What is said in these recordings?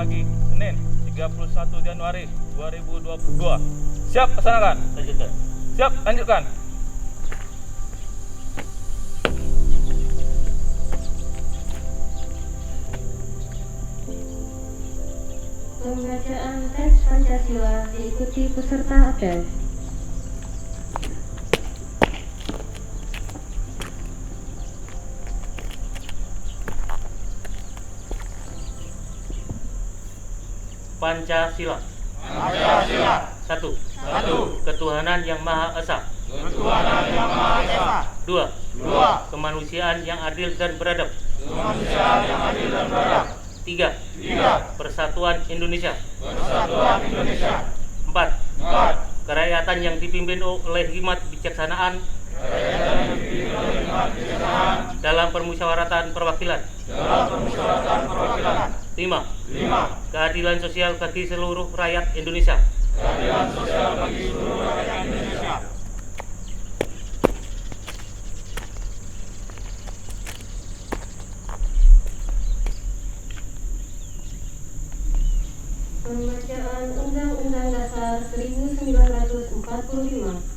pagi, Senin, 31 Januari 2022. Siap, laksanakan. Lanjutkan. Siap, lanjutkan. Pembacaan teks Pancasila diikuti peserta apel. Pancasila. Pancasila. 1. 1. Ketuhanan yang Maha Esa. Ketuhanan yang Maha Esa. 2. 2. Kemanusiaan yang adil dan beradab. Kemanusiaan yang adil dan beradab. 3. 3. Persatuan Indonesia. Persatuan Indonesia. 4. 4. Kerakyatan yang dipimpin oleh hikmat bijaksanaan Kerakyatan yang dipimpin oleh hikmat kebijaksanaan dalam permusyawaratan perwakilan. dalam permusyawaratan perwakilan. 5. 5. Keadilan sosial bagi seluruh rakyat Indonesia. Keadilan sosial bagi seluruh rakyat Indonesia. Pembacaan Undang-Undang Dasar 1945.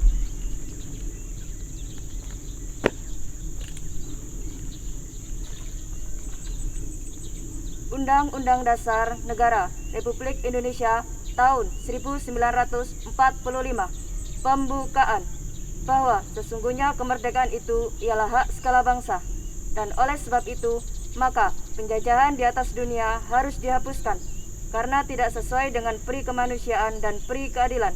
Undang-Undang Dasar Negara Republik Indonesia tahun 1945. Pembukaan bahwa sesungguhnya kemerdekaan itu ialah hak segala bangsa, dan oleh sebab itu maka penjajahan di atas dunia harus dihapuskan karena tidak sesuai dengan peri kemanusiaan dan peri keadilan.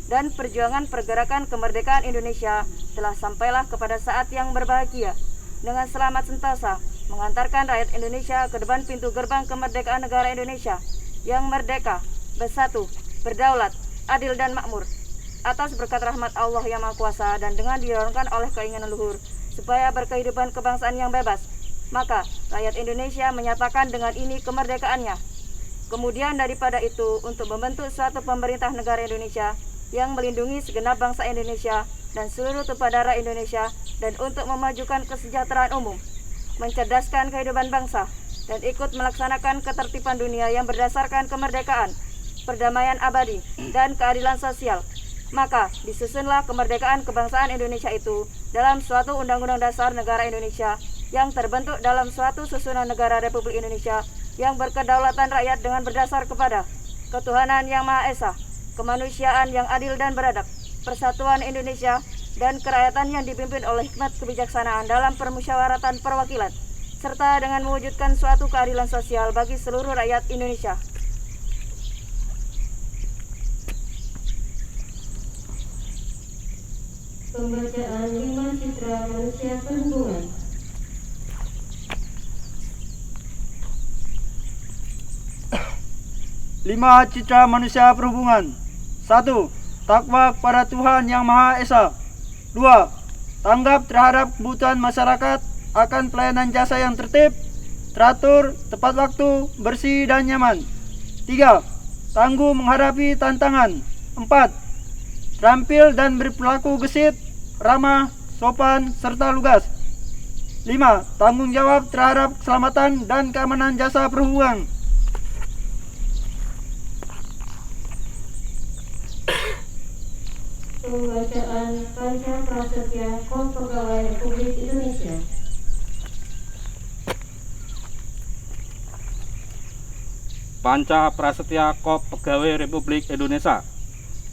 Dan perjuangan pergerakan kemerdekaan Indonesia telah sampailah kepada saat yang berbahagia dengan selamat sentosa mengantarkan rakyat Indonesia ke depan pintu gerbang kemerdekaan negara Indonesia yang merdeka, bersatu, berdaulat, adil dan makmur atas berkat rahmat Allah yang Maha Kuasa dan dengan didorongkan oleh keinginan luhur supaya berkehidupan kebangsaan yang bebas. Maka rakyat Indonesia menyatakan dengan ini kemerdekaannya. Kemudian daripada itu untuk membentuk suatu pemerintah negara Indonesia yang melindungi segenap bangsa Indonesia dan seluruh tumpah darah Indonesia dan untuk memajukan kesejahteraan umum, mencerdaskan kehidupan bangsa, dan ikut melaksanakan ketertiban dunia yang berdasarkan kemerdekaan, perdamaian abadi, dan keadilan sosial. Maka disusunlah kemerdekaan kebangsaan Indonesia itu dalam suatu Undang-Undang Dasar Negara Indonesia yang terbentuk dalam suatu susunan negara Republik Indonesia yang berkedaulatan rakyat dengan berdasar kepada ketuhanan yang Maha Esa, kemanusiaan yang adil dan beradab, persatuan Indonesia, dan kerakyatan yang dipimpin oleh hikmat kebijaksanaan dalam permusyawaratan perwakilan, serta dengan mewujudkan suatu keadilan sosial bagi seluruh rakyat Indonesia. Pembacaan 5 Citra Manusia Perhubungan. Lima citra manusia perhubungan. 1. Takwa kepada Tuhan Yang Maha Esa. 2. Tanggap terhadap kebutuhan masyarakat akan pelayanan jasa yang tertib, teratur, tepat waktu, bersih dan nyaman. 3. Tangguh menghadapi tantangan. 4. Terampil dan berperilaku gesit, ramah, sopan, serta lugas. 5. Tanggung jawab terhadap keselamatan dan keamanan jasa perhubungan. Pembacaan Panca Prasetya Kom Pegawai Republik Indonesia. Panca Prasetya Kop Pegawai Republik Indonesia.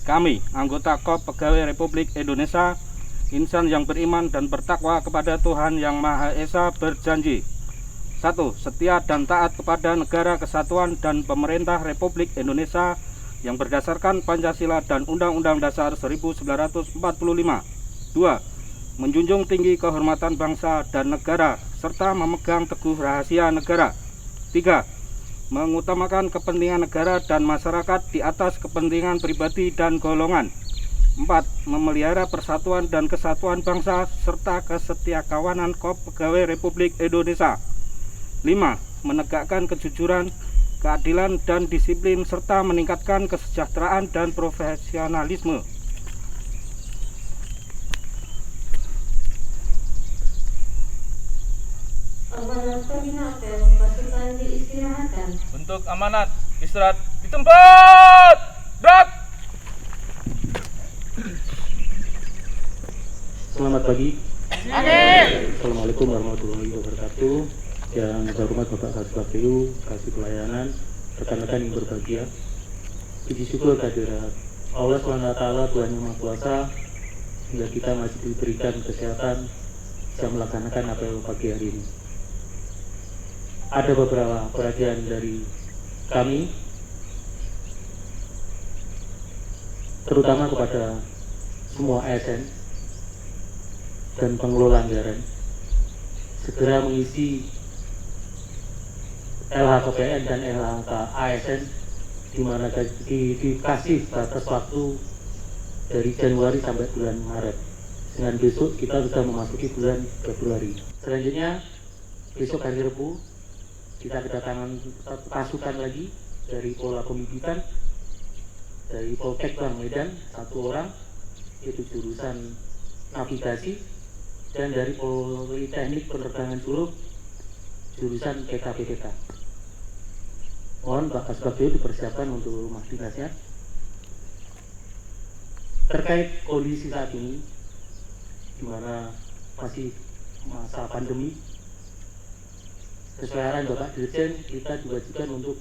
Kami, anggota Kop Pegawai Republik Indonesia, insan yang beriman dan bertakwa kepada Tuhan Yang Maha Esa berjanji: 1. Setia dan taat kepada negara kesatuan dan pemerintah Republik Indonesia yang berdasarkan Pancasila dan Undang-Undang Dasar 1945. 2. Menjunjung tinggi kehormatan bangsa dan negara serta memegang teguh rahasia negara. 3. Mengutamakan kepentingan negara dan masyarakat di atas kepentingan pribadi dan golongan. 4. Memelihara persatuan dan kesatuan bangsa serta kesetiakawanan Kop Pegawai Republik Indonesia. 5. Menegakkan kejujuran, keadilan dan disiplin serta meningkatkan kesejahteraan dan profesionalisme. Amanat pembina apel pasukan diistirahatkan. Untuk amanat Istirahat di tempat. Gerak. Selamat pagi. Assalamualaikum warahmatullahi wabarakatuh. Yang terhormat Bapak Kasih KPU, Kasih Pelayanan, rekan-rekan yang berbahagia. Puji syukur kehadirat Allah SWT, Tuhan Yang Maha Kuasa, hingga kita masih diberikan kesehatan bisa melaksanakan apel pagi hari ini. Ada beberapa perhatian dari kami, terutama kepada semua ASN dan pengelola anggaran, segera mengisi LHKPN dan LHK ASN di mana dikasih batas waktu dari Januari sampai bulan Maret. Dengan besok kita sudah memasuki bulan Februari. Selanjutnya besok hari Rabu kita kedatangan pasukan lagi dari Pola Pembibitan, dari Poltek Bang Medan 1 orang, yaitu jurusan navigasi, dan dari Politeknik Penerbangan Curug jurusan PKPTK. Mohon Pak Kasbagio dipersiapkan untuk rumah dinasnya. Terkait kondisi saat ini, di mana masih masa pandemi, sesuai arahan Bapak Dirjen, kita diwajibkan untuk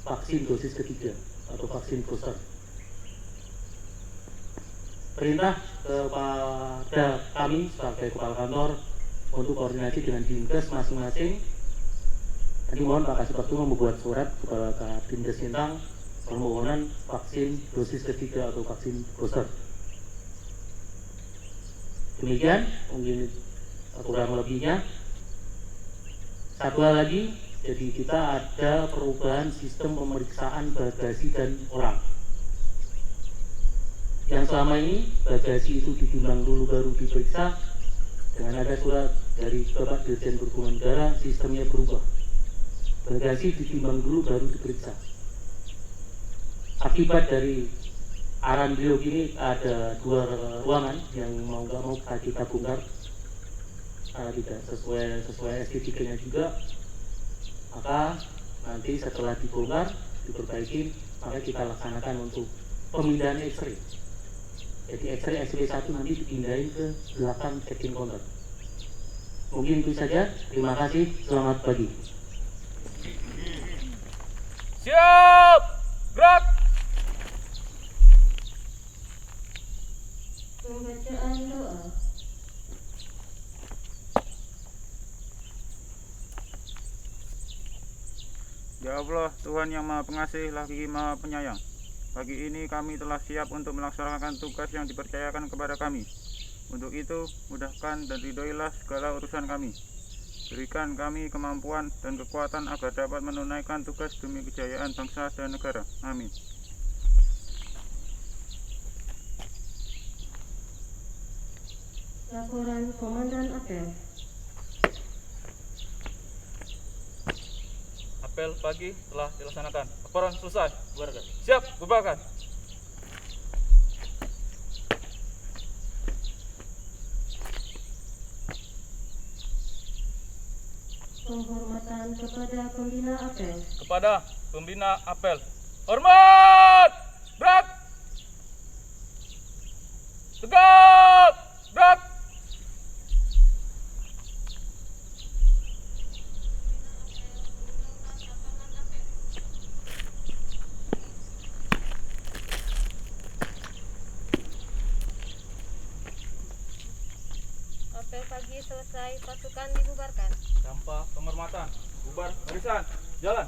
vaksin dosis ketiga atau vaksin booster. Perintah kepada kami sebagai kepala kantor untuk koordinasi dengan Dinkes masing-masing. Nanti mohon Pak Kasbagio membuat surat kepada Dinkes Sintang permohonan vaksin dosis ketiga atau vaksin booster. Demikian mungkin kurang lebihnya. Satu hal lagi, jadi kita ada perubahan sistem pemeriksaan bagasi dan orang. Yang selama ini bagasi itu ditimbang dulu baru diperiksa. Dengan ada surat dari Bapak Dirjen Perhubungan Udara, sistemnya berubah. Bagasi ditimbang dulu baru diperiksa. Akibat dari arahan beliau ini ada 2 ruangan yang mau nggak mau kita bongkar karena tidak sesuai STJK-nya juga. Maka nanti setelah dibongkar, diperbaiki, maka kita laksanakan untuk pemindahan X-ray. Jadi X-ray SP1 nanti dipindahin ke belakang check-in counter. Mungkin itu saja. Terima kasih. Selamat pagi. Siap. Gerak. Pembacaan doa. Ya Allah, Tuhan yang Maha Pengasih lagi Maha Penyayang. Pagi ini kami telah siap untuk melaksanakan tugas yang dipercayakan kepada kami. Untuk itu, mudahkan dan ridhoilah segala urusan kami. Berikan kami kemampuan dan kekuatan agar dapat menunaikan tugas demi kejayaan bangsa dan negara. Amin. Laporan Komandan Apel. Apel pagi telah dilaksanakan. Laporan selesai. Siap, bubarkan. Penghormatan kepada Pembina Apel. Kepada Pembina Apel. Hormat! Gerak! Tegak! Gerak! Apel pagi selesai, pasukan dibubarkan. Tanpa penghormatan, bubar barisan, jalan.